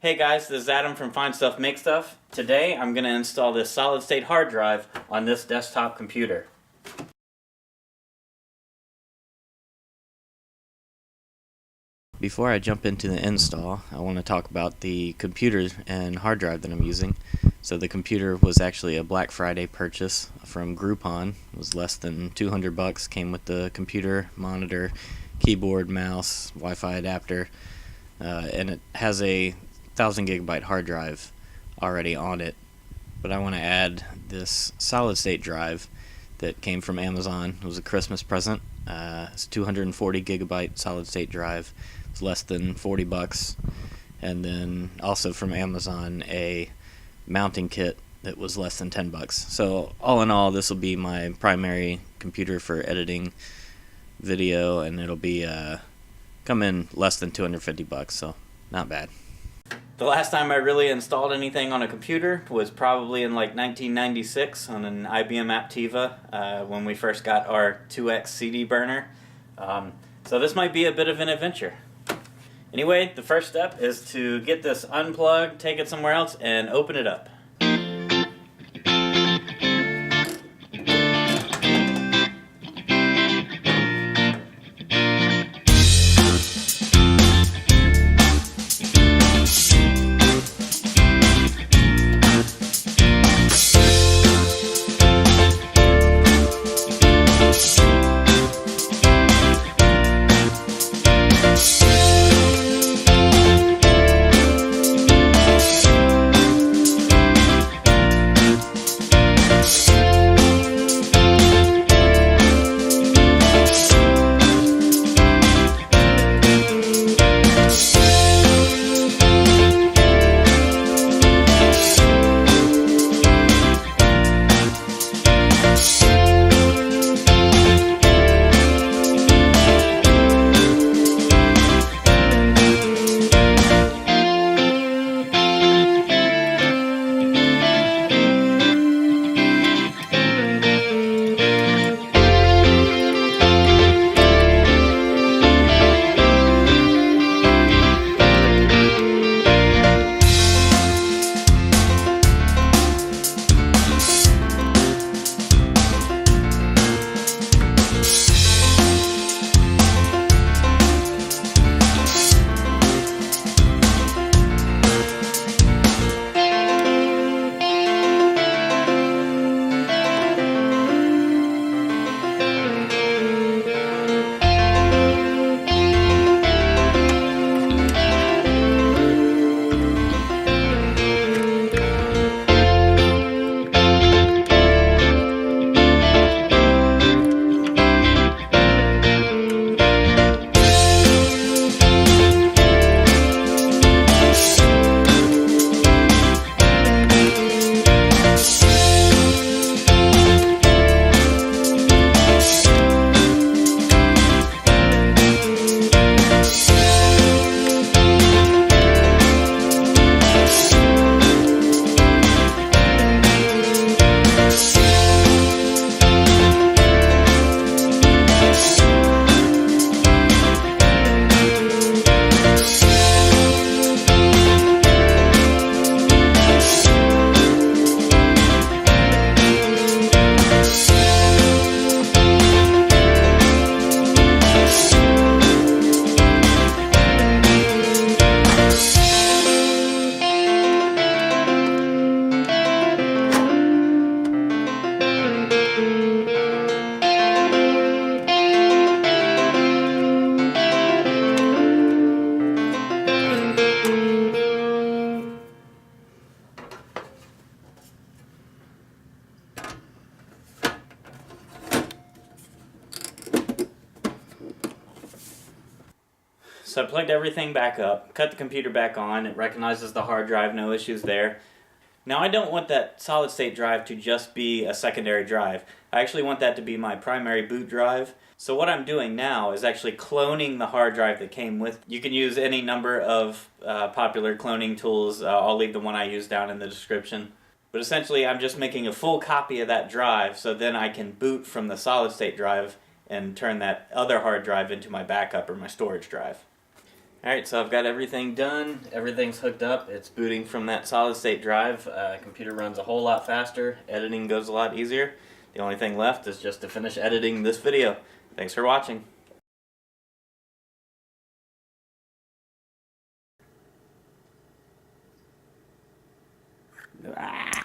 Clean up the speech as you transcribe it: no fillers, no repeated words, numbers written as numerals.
Hey guys, this is Adam from Find Stuff Make Stuff. Today I'm going to install this solid state hard drive on this desktop computer. Before I jump into the install, I want to talk about the computer and hard drive that I'm using. So the computer was actually a Black Friday purchase from Groupon. It was less than $200, came with the computer, monitor, keyboard, mouse, Wi-Fi adapter, and it has a 1000 gigabyte hard drive already on it, but I want to add this solid state drive that came from Amazon. It was a Christmas present. It's 240 gigabyte solid state drive. It's less than $40, and then also from Amazon a mounting kit that was less than $10. So all in all, this will be my primary computer for editing video, and it'll be come in less than $250, so not bad. The last time I really installed anything on a computer was probably in like 1996 on an IBM Aptiva when we first got our 2X CD burner. So this might be a bit of an adventure. Anyway, the first step is to get this unplugged, take it somewhere else, and open it up. So I plugged everything back up, cut the computer back on, it recognizes the hard drive, no issues there. Now I don't want that solid state drive to just be a secondary drive. I actually want that to be my primary boot drive. So what I'm doing now is actually cloning the hard drive that came with. You can use any number of popular cloning tools. I'll leave the one I use down in the description. But essentially I'm just making a full copy of that drive so then I can boot from the solid state drive and turn that other hard drive into my backup or my storage drive. Alright, so I've got everything done, everything's hooked up, it's booting from that solid state drive. Computer runs a whole lot faster, editing goes a lot easier. The only thing left is just to finish editing this video. Thanks for watching. Ah.